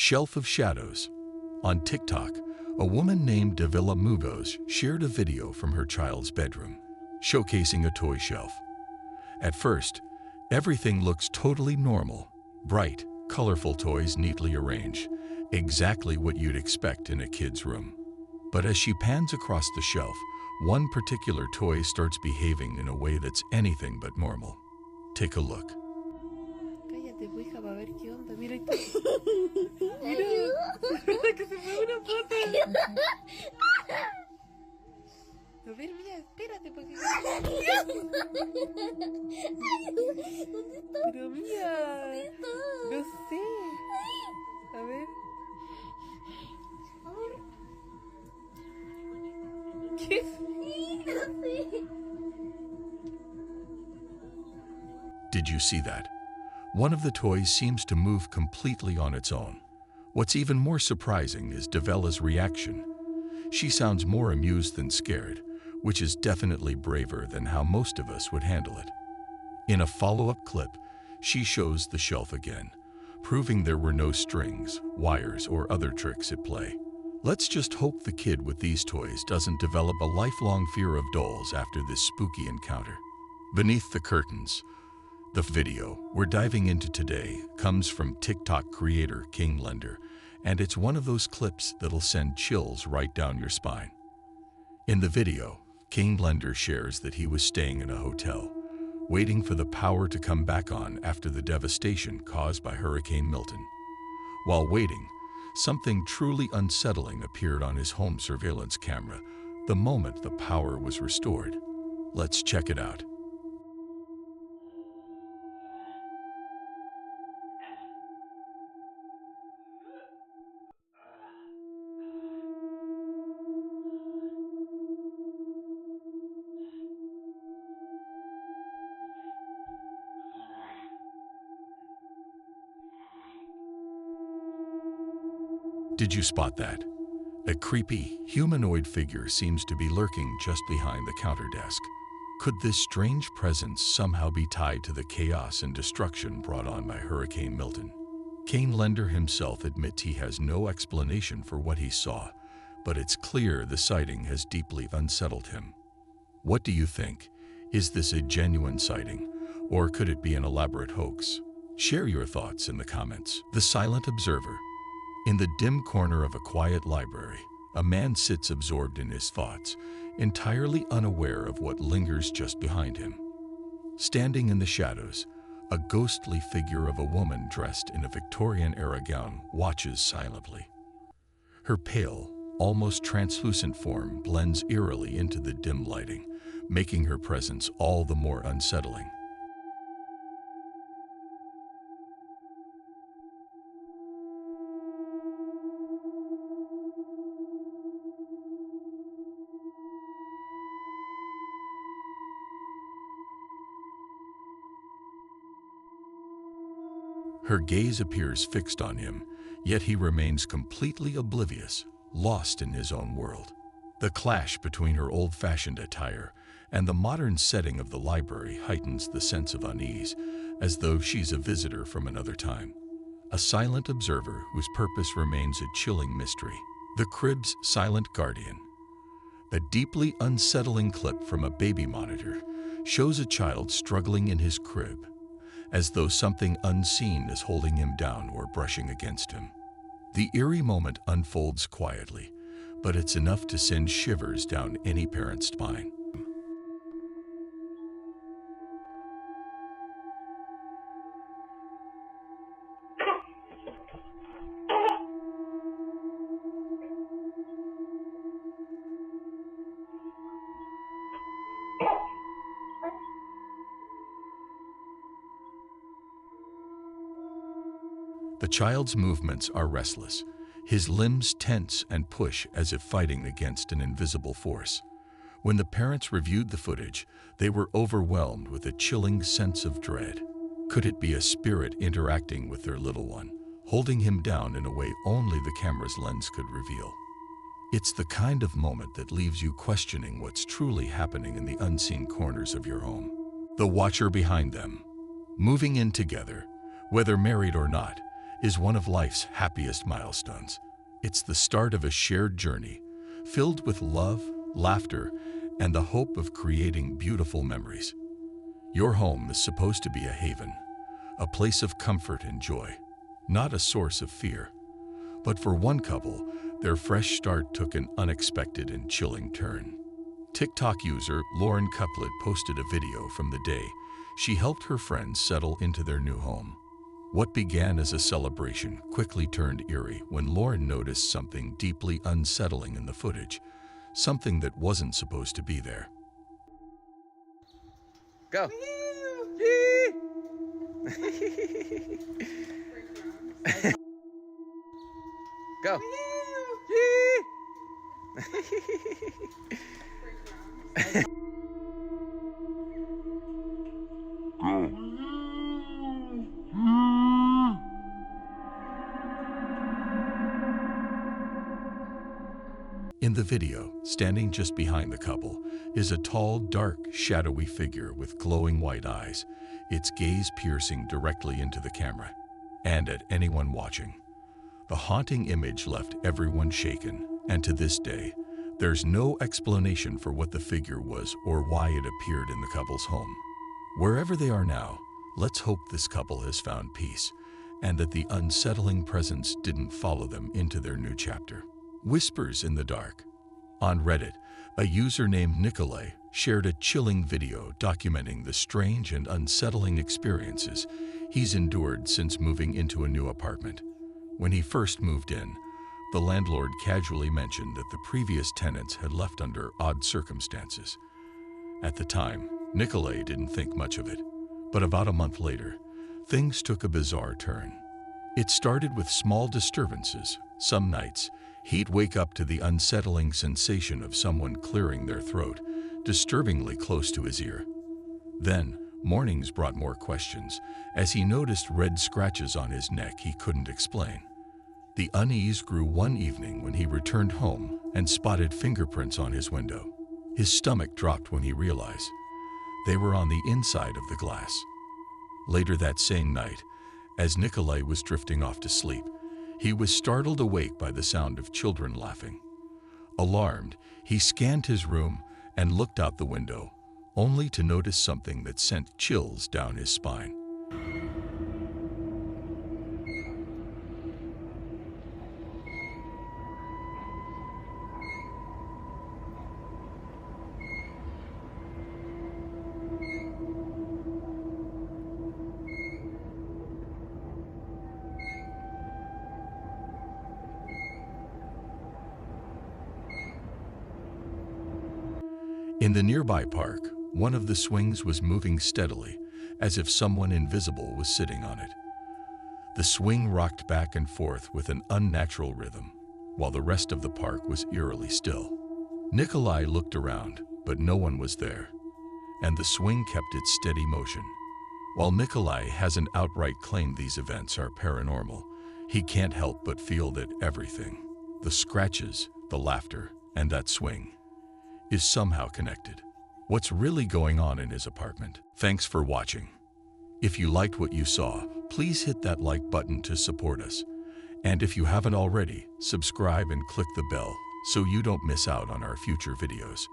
Shelf of Shadows. On TikTok, a woman named Davila Mugos shared a video from her child's bedroom, showcasing a toy shelf. At first, everything looks totally normal. Bright, colorful toys neatly arranged, exactly what you'd expect in a kid's room. But as she pans across the shelf, one particular toy starts behaving in a way that's anything but normal. Take a look. Cállate, pues, hija, para ver qué onda. Mira esto. Mira, que se fue una pata. A ver, mira, espérate, porque... Pero mira, no sé. A ver. ¿Qué es? Did you see that? One of the toys seems to move completely on its own. What's even more surprising is Davila's reaction. She sounds more amused than scared, which is definitely braver than how most of us would handle it. In a follow-up clip, she shows the shelf again, proving there were no strings, wires, or other tricks at play. Let's just hope the kid with these toys doesn't develop a lifelong fear of dolls after this spooky encounter. Beneath the curtains, the video we're diving into today comes from TikTok creator King Lender, and it's one of those clips that'll send chills right down your spine. In the video, King Lender shares that he was staying in a hotel, waiting for the power to come back on after the devastation caused by Hurricane Milton. While waiting, something truly unsettling appeared on his home surveillance camera the moment the power was restored. Let's check it out. Did you spot that? A creepy, humanoid figure seems to be lurking just behind the counter desk. Could this strange presence somehow be tied to the chaos and destruction brought on by Hurricane Milton? King Lender himself admits he has no explanation for what he saw, but it's clear the sighting has deeply unsettled him. What do you think? Is this a genuine sighting, or could it be an elaborate hoax? Share your thoughts in the comments. The Silent Observer. In the dim corner of a quiet library, a man sits absorbed in his thoughts, entirely unaware of what lingers just behind him. Standing in the shadows, a ghostly figure of a woman dressed in a Victorian-era gown watches silently. Her pale, almost translucent form blends eerily into the dim lighting, making her presence all the more unsettling. Her gaze appears fixed on him, yet he remains completely oblivious, lost in his own world. The clash between her old-fashioned attire and the modern setting of the library heightens the sense of unease, as though she's a visitor from another time. A silent observer whose purpose remains a chilling mystery. The crib's silent guardian. A deeply unsettling clip from a baby monitor shows a child struggling in his crib, as though something unseen is holding him down or brushing against him. The eerie moment unfolds quietly, but it's enough to send shivers down any parent's spine. The child's movements are restless, his limbs tense and push as if fighting against an invisible force. When the parents reviewed the footage, they were overwhelmed with a chilling sense of dread. Could it be a spirit interacting with their little one, holding him down in a way only the camera's lens could reveal? It's the kind of moment that leaves you questioning what's truly happening in the unseen corners of your home. The watcher behind them, moving in together, whether married or not, is one of life's happiest milestones. It's the start of a shared journey filled with love, laughter, and the hope of creating beautiful memories. Your home is supposed to be a haven, a place of comfort and joy, not a source of fear. But for one couple, their fresh start took an unexpected and chilling turn. TikTok user Lauren Couplet posted a video from the day she helped her friends settle into their new home. What began as a celebration quickly turned eerie when Lauren noticed something deeply unsettling in the footage, something that wasn't supposed to be there. Go. Go. In the video, standing just behind the couple, is a tall, dark, shadowy figure with glowing white eyes, its gaze piercing directly into the camera and at anyone watching. The haunting image left everyone shaken, and to this day, there's no explanation for what the figure was or why it appeared in the couple's home. Wherever they are now, let's hope this couple has found peace and that the unsettling presence didn't follow them into their new chapter. Whispers in the dark. On Reddit, a user named Nikolai shared a chilling video documenting the strange and unsettling experiences he's endured since moving into a new apartment. When he first moved in, the landlord casually mentioned that the previous tenants had left under odd circumstances. At the time, Nikolai didn't think much of it, but about a month later, things took a bizarre turn. It started with small disturbances. Some nights, he'd wake up to the unsettling sensation of someone clearing their throat, disturbingly close to his ear. Then, mornings brought more questions, as he noticed red scratches on his neck he couldn't explain. The unease grew one evening when he returned home and spotted fingerprints on his window. His stomach dropped when he realized they were on the inside of the glass. Later that same night, as Nikolai was drifting off to sleep, he was startled awake by the sound of children laughing. Alarmed, he scanned his room and looked out the window, only to notice something that sent chills down his spine. In the nearby park, one of the swings was moving steadily, as if someone invisible was sitting on it. The swing rocked back and forth with an unnatural rhythm, while the rest of the park was eerily still. Nikolai looked around, but no one was there, and the swing kept its steady motion. While Nikolai hasn't outright claimed these events are paranormal, he can't help but feel that everything, the scratches, the laughter, and that swing, is somehow connected. What's really going on in his apartment? Thanks for watching. If you liked what you saw, please hit that like button to support us. And if you haven't already, subscribe and click the bell so you don't miss out on our future videos.